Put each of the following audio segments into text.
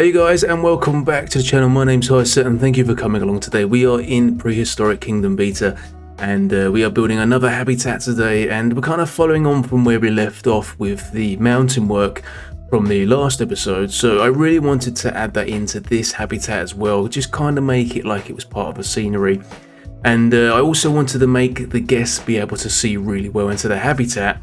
Hey guys, and welcome back to the channel. My name's Hiysta and thank you for coming along today. We are in Prehistoric Kingdom beta and we are building another habitat today, and we're kind of following on from where we left off with the mountain work from the last episode. So I really wanted to add that into this habitat as well, just kind of make it like it was part of the scenery. And I also wanted to make the guests be able to see really well into the habitat.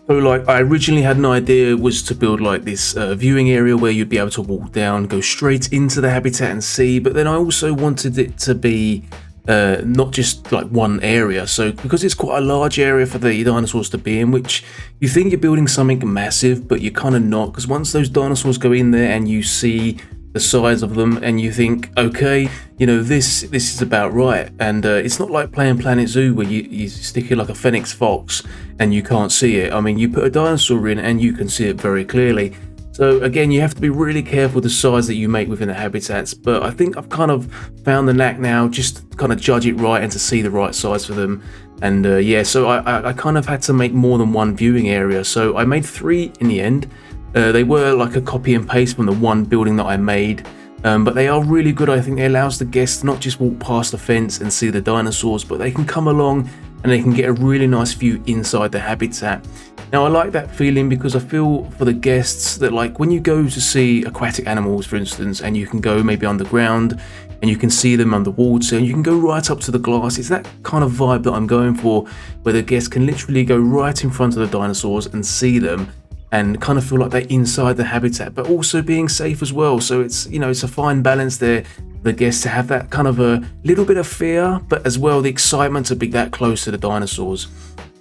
So like I originally had an idea was to build like this viewing area where you'd be able to walk down, go straight into the habitat and see, but then I also wanted it to be not just like one area. So because it's quite a large area for the dinosaurs to be in, which you think you're building something massive, but you're kind of not, because once those dinosaurs go in there and you see the size of them and you think, okay, you know, this is about right. And it's not like playing Planet Zoo where you stick it like a phoenix fox and you can't see it. I mean, you put a dinosaur in and you can see it very clearly. So again, you have to be really careful with the size that you make within the habitats, but I think I've kind of found the knack now, just to kind of judge it right and to see the right size for them. And yeah, so I kind of had to make more than one viewing area. So I made 3 in the end. They were like a copy and paste from the one building that I made, but they are really good. I think it allows the guests to not just walk past the fence and see the dinosaurs, but they can come along and they can get a really nice view inside the habitat. Now I like that feeling because I feel for the guests that, like, when you go to see aquatic animals, for instance, and you can go maybe underground and you can see them underwater and you can go right up to the glass, it's that kind of vibe that I'm going for, where the guests can literally go right in front of the dinosaurs and see them and kind of feel like they're inside the habitat, but also being safe as well. So it's, you know, it's a fine balance there for the guests to have that kind of a little bit of fear, but as well the excitement to be that close to the dinosaurs.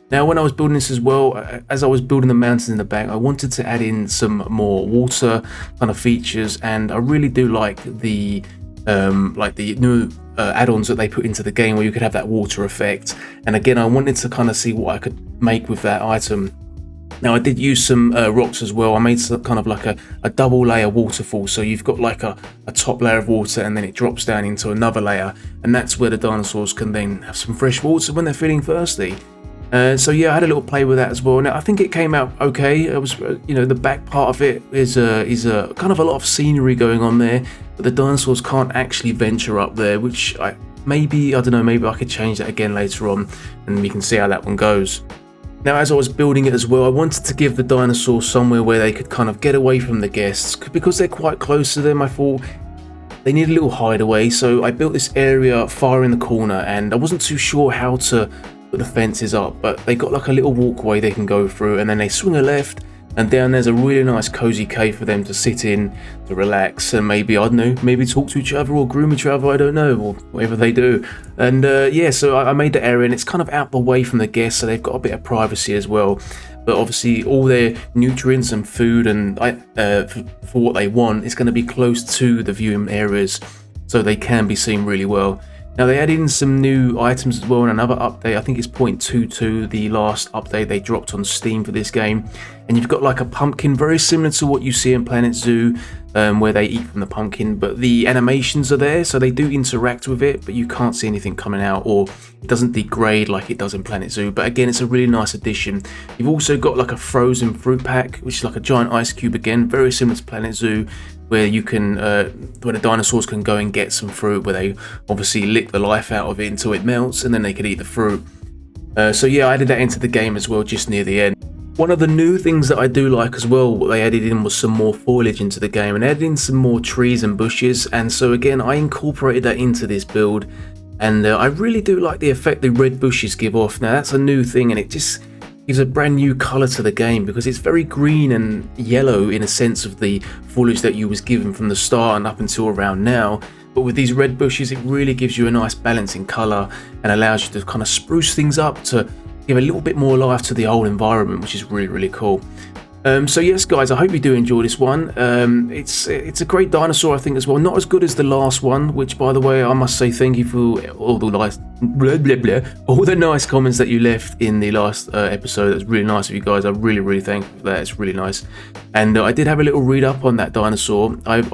Now, when I was building this as well, as I was building the mountains in the back, I wanted to add in some more water kind of features, and I really do like the new add-ons that they put into the game where you could have that water effect. And again, I wanted to kind of see what I could make with that item. Now I did use some rocks as well. I made some kind of like a double layer waterfall. So you've got like a top layer of water and then it drops down into another layer. And that's where the dinosaurs can then have some fresh water when they're feeling thirsty. So yeah, I had a little play with that as well. Now I think it came out okay. It was, you know, the back part of it is a kind of a lot of scenery going on there. But the dinosaurs can't actually venture up there, which maybe, I don't know, maybe I could change that again later on and we can see how that one goes. Now, as I was building it as well, I wanted to give the dinosaurs somewhere where they could kind of get away from the guests. Because they're quite close to them, I thought they need a little hideaway. So I built this area far in the corner, and I wasn't too sure how to put the fences up, but they got like a little walkway they can go through, and then they swing a left, and down there's a really nice cozy cave for them to sit in, to relax, and maybe, I don't know, maybe talk to each other or groom each other, I don't know, or whatever they do. And yeah, so I made the area, and it's kind of out the way from the guests, so they've got a bit of privacy as well. But obviously all their nutrients and food and for what they want is going to be close to the viewing areas, so they can be seen really well. Now they added in some new items as well in another update. I think it's 0.22, the last update they dropped on Steam for this game. And you've got like a pumpkin, very similar to what you see in Planet Zoo, where they eat from the pumpkin, but the animations are there, so they do interact with it, but you can't see anything coming out, or it doesn't degrade like it does in Planet Zoo. But again, it's a really nice addition. You've also got like a frozen fruit pack, which is like a giant ice cube again, very similar to Planet Zoo, where you can, where the dinosaurs can go and get some fruit, where they obviously lick the life out of it until it melts, and then they can eat the fruit. So yeah, I added that into the game as well, just near the end. One of the new things that I do like as well, what they added in was some more foliage into the game, and added in some more trees and bushes. And so again, I incorporated that into this build, and I really do like the effect the red bushes give off. Now that's a new thing, and it just gives a brand new colour to the game, because it's very green and yellow in a sense of the foliage that you was given from the start and up until around now. But with these red bushes, it really gives you a nice balance in colour and allows you to kind of spruce things up to give a little bit more life to the whole environment, which is really, really cool. So yes, guys, I hope you do enjoy this one. It's a great dinosaur, I think, as well. Not as good as the last one, which, by the way, I must say thank you for all the nice all the nice comments that you left in the last episode. That's really nice of you guys. I'm really thankful for that. It's really nice. And I did have a little read up on that dinosaur. I've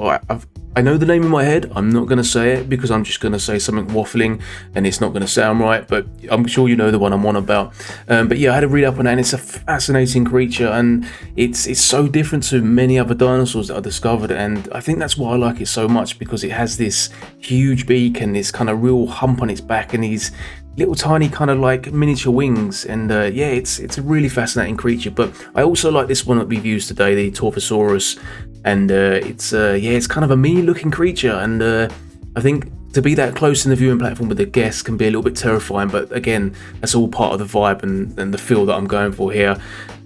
I know the name in my head, I'm not going to say it because I'm just going to say something waffling and it's not going to sound right, but I'm sure you know the one I'm on about. But yeah, I had a read up on it and it's a fascinating creature, and it's so different to many other dinosaurs that I discovered, and I think that's why I like it so much, because it has this huge beak and this kind of real hump on its back and these little tiny kind of like miniature wings, and yeah, it's a really fascinating creature. But I also like this one that we've used today, the Torvosaurus, and it's kind of a mean looking creature, and I think to be that close in the viewing platform with the guests can be a little bit terrifying, but again, that's all part of the vibe and the feel that I'm going for here.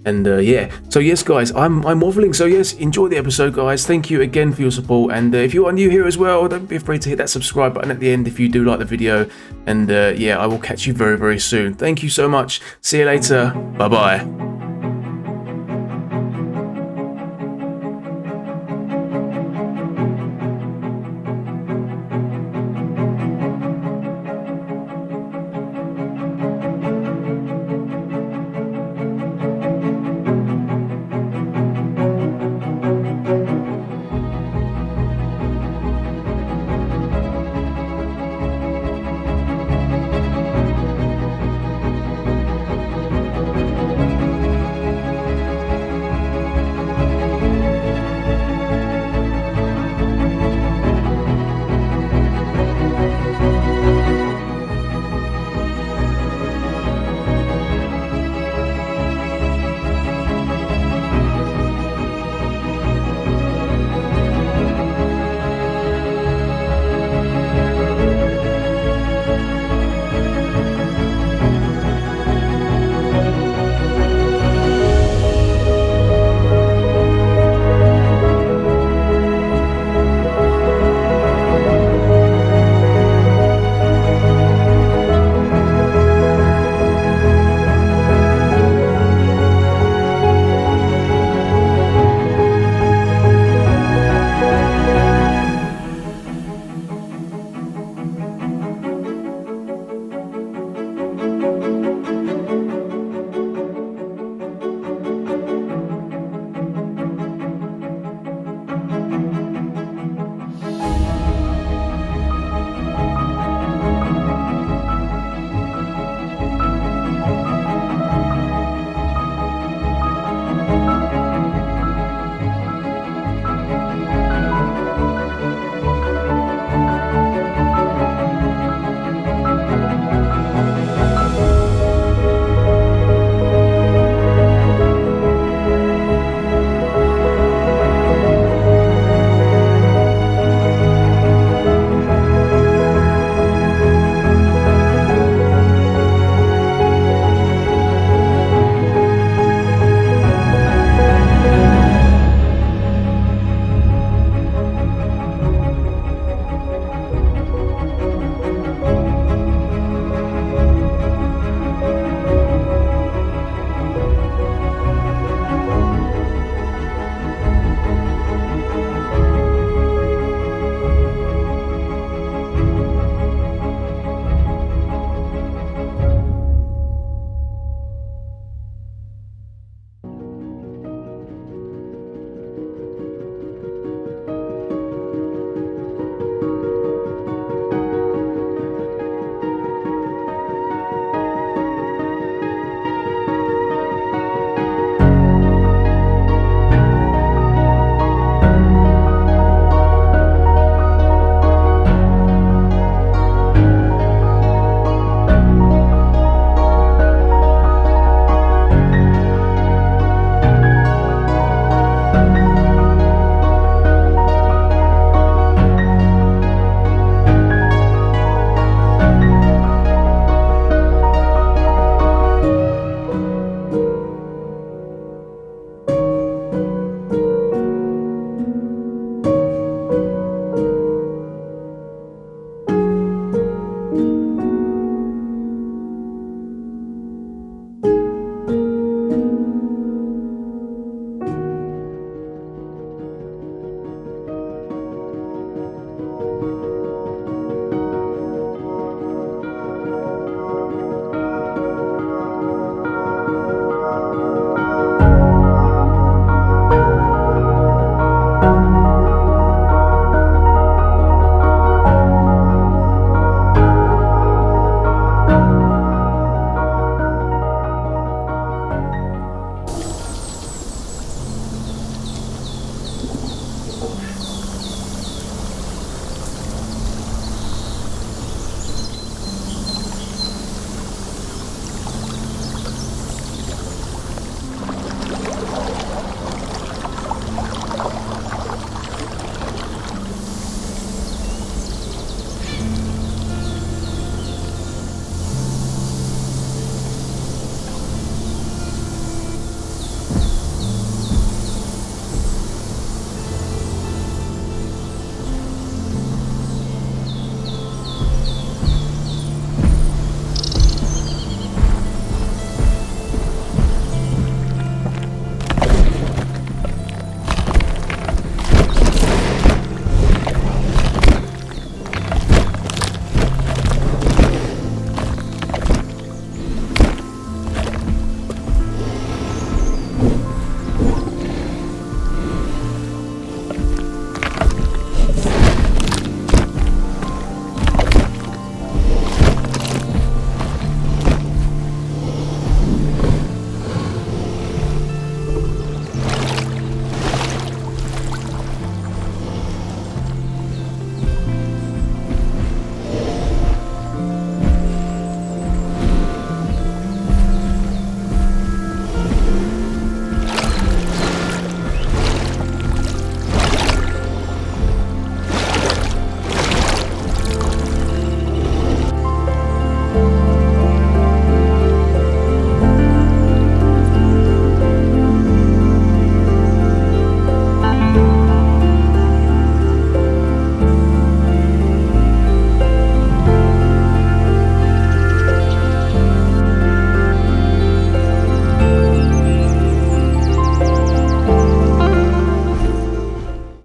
And yeah, so yes guys, I'm waffling, so yes, enjoy the episode guys. Thank you again for your support, and if you are new here as well, don't be afraid to hit that subscribe button at the end if you do like the video, and yeah, I will catch you very, very soon. Thank you so much, see you later, bye bye.